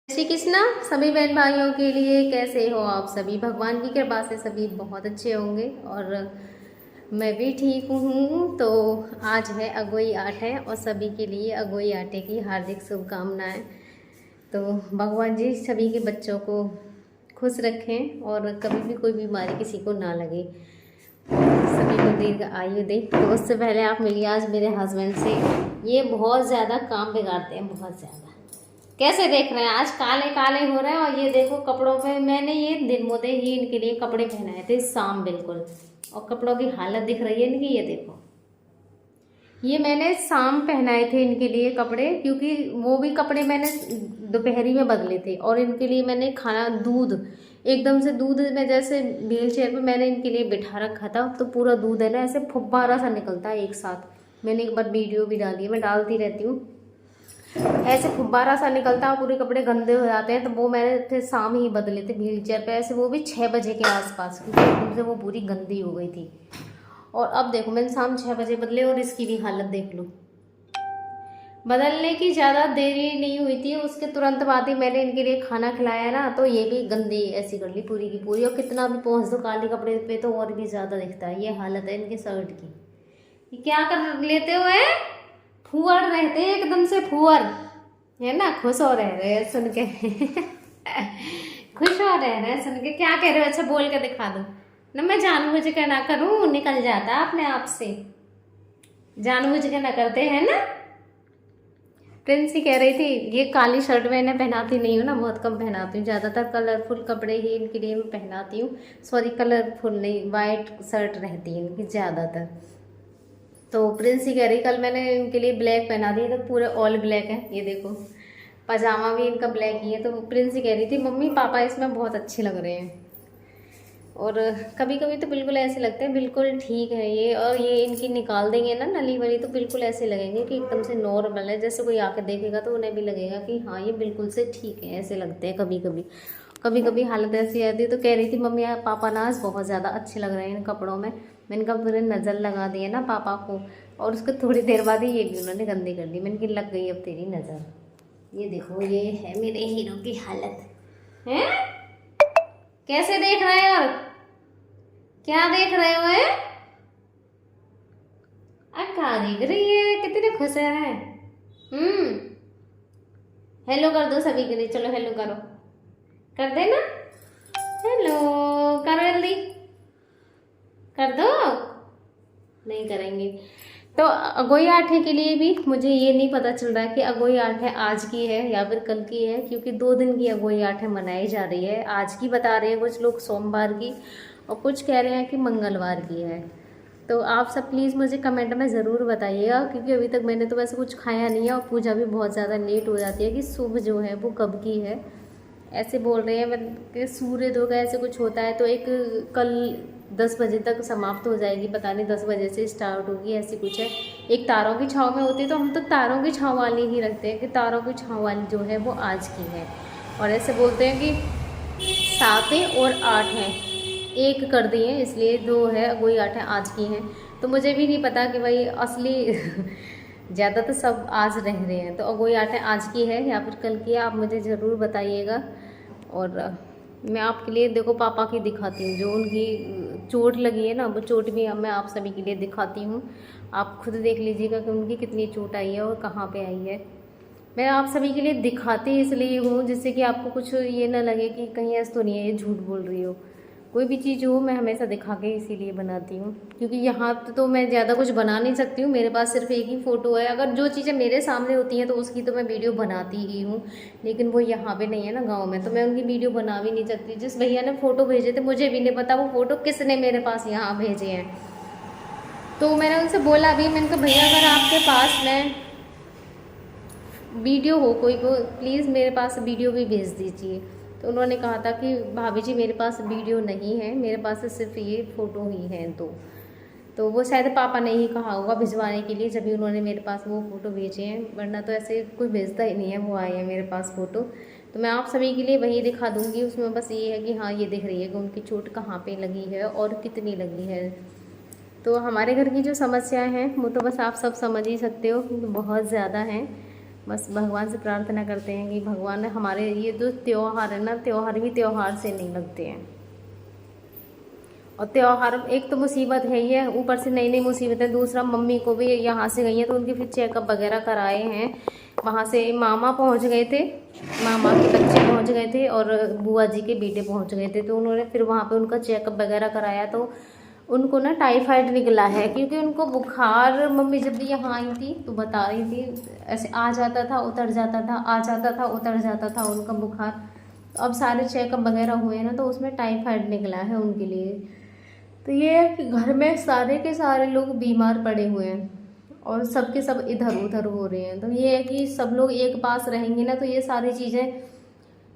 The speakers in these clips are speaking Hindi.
श्री कृष्णा सभी बहन भाइयों के लिए। कैसे हो आप सभी? भगवान की कृपा से सभी बहुत अच्छे होंगे और मैं भी ठीक हूँ। तो आज है अगोई आठ है और सभी के लिए अगोई आटे की हार्दिक शुभकामनाएं। तो भगवान जी सभी के बच्चों को खुश रखें और कभी भी कोई बीमारी किसी को ना लगे, सभी को दीर्घ आयु दे। तो उससे पहले आप मिलिए आज मेरे हस्बैंड से। ये बहुत ज़्यादा काम बिगाड़ते हैं, बहुत ज़्यादा। कैसे देख रहे हैं? आज काले काले हो रहे हैं और ये देखो कपड़ों पे मैंने ये दिन मोदे ही इनके लिए कपड़े पहनाए थे शाम बिल्कुल, और कपड़ों की हालत दिख रही है इनकी। ये देखो, ये मैंने शाम पहनाए थे इनके लिए कपड़े, क्योंकि वो भी कपड़े मैंने दोपहरी में बदले थे। और इनके लिए मैंने खाना दूध एकदम से दूध में जैसे व्हील चेयर पर मैंने इनके लिए बिठा रखा था, तो पूरा दूध है ना ऐसे फुब्बारा सा निकलता है एक साथ। मैंने एक बार वीडियो भी डाली है, मैं डालती रहती हूँ। ऐसे फुब्बारा सा निकलता है, पूरे कपड़े गंदे हो जाते हैं। तो वो मैंने थे शाम ही बदले थे व्हील चेयर पे, ऐसे वो भी 6 बजे के आसपास, क्योंकि एकदम से वो पूरी गंदी हो गई थी। और अब देखो मैंने शाम 6 बजे बदले और इसकी भी हालत देख लो। बदलने की ज़्यादा देरी नहीं हुई थी, उसके तुरंत बाद ही मैंने इनके लिए खाना खिलाया ना, तो ये भी गंदी ऐसी कर ली पूरी की पूरी। और कितना भी पहुँच दो काले कपड़े पे तो और भी ज़्यादा दिखता है। ये हालत है इनके शर्ट की। ये क्या कर लेते हुए? फुअर रहते हैं एकदम से, फुअर है ना। खुश हो रहे हैं सुन के खुश हो रहे हैं सुन के। क्या कह रहे हो? अच्छा बोल के दिखा दो ना। मैं जानबूझ के ना करूं, निकल जाता अपने आप से। जानबूझ के ना करते हैं ना। प्रिंसी कह रही थी ये काली शर्ट में इन्हें पहनाती नहीं हूँ ना, बहुत कम पहनाती हूँ। ज़्यादातर कलरफुल कपड़े ही इनके लिए मैं पहनाती हूँ। सॉरी, कलरफुल नहीं, वाइट शर्ट रहती है इनकी ज़्यादातर। तो प्रिंसी कह रही कल मैंने इनके लिए ब्लैक पहना दिया, तो पूरे ऑल ब्लैक है। ये देखो पजामा भी इनका ब्लैक ही है। तो प्रिंसी कह रही थी मम्मी पापा इसमें बहुत अच्छे लग रहे हैं। और कभी कभी तो बिल्कुल ऐसे लगते हैं बिल्कुल ठीक है ये, और ये इनकी निकाल देंगे ना नली वली, तो बिल्कुल ऐसे लगेंगे कि एकदम से नॉर्मल है। जैसे कोई आके देखेगा तो उन्हें भी लगेगा कि हाँ ये बिल्कुल से ठीक है। ऐसे लगते हैं कभी कभी। कभी कभी हालत ऐसी आती है। तो कह रही थी मम्मी यार पापा ना आज बहुत ज़्यादा अच्छे लग रहे हैं इन कपड़ों में। मैंने कहा पूरे नज़र लगा दिए ना पापा को, और उसको थोड़ी देर बाद ही ये भी उन्होंने गंदी कर दी। मैंने कि लग गई अब तेरी नज़र। ये देखो ये है मेरे हीरो की हालत है। कैसे देख रहे हैं? और क्या देख रहे हो? है क्या देख रही है? कितने खुश हैं। हेलो कर दो सभी के लिए, चलो हेलो करो, कर देना हेलो। करो जल्दी, कर दो। नहीं करेंगे। तो अगोई आठे के लिए भी मुझे ये नहीं पता चल रहा है कि अगोई आठे आज की है या फिर कल की है, क्योंकि 2 दिन की अगोई आठे मनाई जा रही है। आज की बता रहे हैं कुछ लोग सोमवार की, और कुछ कह रहे हैं कि मंगलवार की है। तो आप सब प्लीज़ मुझे कमेंट में ज़रूर बताइएगा, क्योंकि अभी तक मैंने तो वैसे कुछ खाया नहीं है और पूजा भी बहुत ज़्यादा लेट हो जाती है कि शुभ जो है वो कब की है। ऐसे बोल रहे हैं कि सूर्योदय का ऐसे कुछ होता है, तो एक कल 10 बजे तक समाप्त हो जाएगी, पता नहीं 10 बजे से स्टार्ट होगी, ऐसी कुछ है। एक तारों की छाँव में होती है, तो हम तो तारों की छाँव वाली ही रखते हैं कि तारों की छाँव वाली जो है वो आज की है। और ऐसे बोलते हैं कि 7 और 8 हैं, एक कर दिए, इसलिए 2 है वही 8 है आज की हैं। तो मुझे भी नहीं पता कि भाई असली ज़्यादा तो सब आज रह रहे हैं, तो अगोई आटे आज की है या फिर कल की है, आप मुझे ज़रूर बताइएगा। और मैं आपके लिए देखो पापा की दिखाती हूँ, जो उनकी चोट लगी है ना, वो चोट भी मैं आप सभी के लिए दिखाती हूँ। आप खुद देख लीजिएगा कि उनकी कितनी चोट आई है और कहाँ पे आई है। मैं आप सभी के लिए दिखाती इसलिए हूँ जिससे कि आपको कुछ ये ना लगे कि कहीं ऐसा तो नहीं है ये झूठ बोल रही हो। कोई भी चीज़ हो मैं हमेशा दिखा के इसीलिए बनाती हूँ, क्योंकि यहाँ तो मैं ज़्यादा कुछ बना नहीं सकती हूँ। मेरे पास सिर्फ एक ही फ़ोटो है। अगर जो चीज़ें मेरे सामने होती हैं तो उसकी तो मैं वीडियो बनाती ही हूँ, लेकिन वो यहाँ पे नहीं है ना गाँव में, तो मैं उनकी वीडियो बना भी नहीं सकती। जिस भैया ने फ़ोटो भेजे थे मुझे भी नहीं पता वो फ़ोटो किसने मेरे पास यहाँ भेजे हैं। तो मैंने उनसे बोला अभी, मैंने कहा भैया अगर आपके पास में वीडियो हो कोई को प्लीज़ मेरे पास वीडियो भी भेज दीजिए। तो उन्होंने कहा था कि भाभी जी मेरे पास वीडियो नहीं है, मेरे पास सिर्फ ये फ़ोटो ही हैं। तो वो शायद पापा ने ही कहा होगा भिजवाने के लिए, जब भी उन्होंने मेरे पास वो फ़ोटो भेजे हैं, वरना तो ऐसे कोई भेजता ही नहीं है। वो आए हैं मेरे पास फ़ोटो, तो मैं आप सभी के लिए वही दिखा दूँगी। उसमें बस ये है कि हाँ ये दिख रही है कि उनकी चोट कहाँ पर लगी है और कितनी लगी है। तो हमारे घर की जो समस्याएँ हैं वो तो बस आप सब समझ ही सकते हो, बहुत ज़्यादा हैं। बस भगवान से प्रार्थना करते हैं कि भगवान हमारे ये जो त्यौहार है ना, त्यौहार भी त्यौहार से नहीं लगते हैं। और त्यौहार एक तो मुसीबत है ही है, ऊपर से नई नई मुसीबतें। दूसरा मम्मी को भी यहाँ से गई हैं तो उनके फिर चेकअप वगैरह कराए हैं। वहाँ से मामा पहुँच गए थे, मामा के बच्चे पहुँच गए थे और बुआ जी के बेटे पहुँच गए थे। तो उन्होंने फिर वहाँ पे उनका चेकअप वगैरह कराया तो उनको ना टाइफाइड निकला है। क्योंकि उनको बुखार, मम्मी जब भी यहाँ आई थी तो बता रही थी ऐसे आ जाता था उतर जाता था, आ जाता था उतर जाता था उनका बुखार। तो अब सारे चेकअप वगैरह हुए ना तो उसमें टाइफाइड निकला है उनके लिए। तो ये है कि घर में सारे के सारे लोग बीमार पड़े हुए हैं और सबके सब इधर उधर हो रहे हैं। तो ये है कि सब लोग एक पास रहेंगे ना तो ये सारी चीज़ें,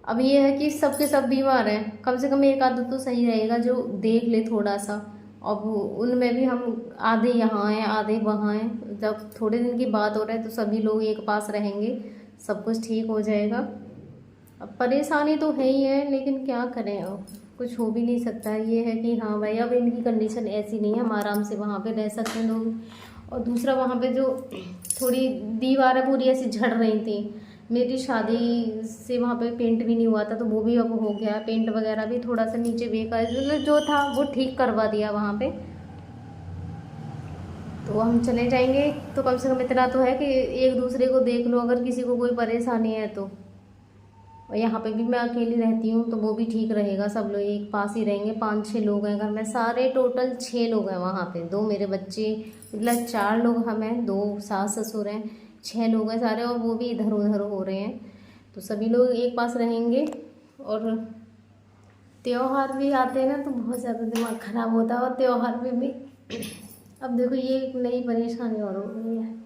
अब ये है कि सबके सब बीमार हैं, कम से कम एक आदत तो सही रहेगा जो देख ले थोड़ा सा। अब उनमें भी हम आधे यहाँ हैं आधे वहाँ हैं, जब थोड़े दिन की बात हो रहा है तो सभी लोग एक पास रहेंगे, सब कुछ ठीक हो जाएगा। अब परेशानी तो है ही है लेकिन क्या करें, अब कुछ हो भी नहीं सकता। ये है कि हाँ भाई अब इनकी कंडीशन ऐसी नहीं है, हम आराम से वहाँ पे रह सकते हैं लोग। और दूसरा वहाँ पे जो थोड़ी दीवारें पूरी ऐसी झड़ रही थी, मेरी शादी से वहाँ पे पेंट भी नहीं हुआ था तो वो भी अब हो गया, पेंट वगैरह भी थोड़ा सा नीचे बेकार जो था वो ठीक करवा दिया वहाँ पे। तो हम चले जाएंगे तो कम से कम इतना तो है कि एक दूसरे को देख लो, अगर किसी को कोई परेशानी है तो। और यहाँ पे भी मैं अकेली रहती हूँ तो वो भी ठीक रहेगा, सब लोग एक पास ही रहेंगे। 5-6 लोग हैं घर में, सारे टोटल 6 लोग हैं वहाँ पे, 2 मेरे बच्चे, मतलब 4 लोग हम हैं, 2 सास ससुर हैं, 6 लोग हैं सारे और वो भी इधर उधर हो रहे हैं। तो सभी लोग एक पास रहेंगे। और त्यौहार भी आते हैं ना तो बहुत ज़्यादा दिमाग ख़राब होता है। और त्यौहार में भी अब देखो ये एक नई परेशानी और हो गई है।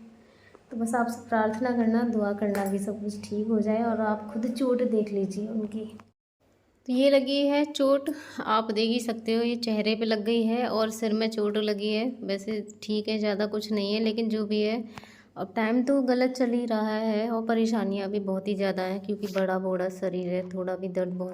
तो बस आपसे प्रार्थना करना, दुआ करना कि सब कुछ ठीक हो जाए। और आप खुद चोट देख लीजिए उनकी, तो ये लगी है चोट, आप देख ही सकते हो, ये चेहरे पे लग गई है और सिर में चोट लगी है। वैसे ठीक है, ज़्यादा कुछ नहीं है, लेकिन जो भी है अब टाइम तो गलत चल ही रहा है और परेशानियां भी बहुत ही ज़्यादा हैं क्योंकि बड़ा बूढ़ा शरीर है, थोड़ा भी दर्द बहुत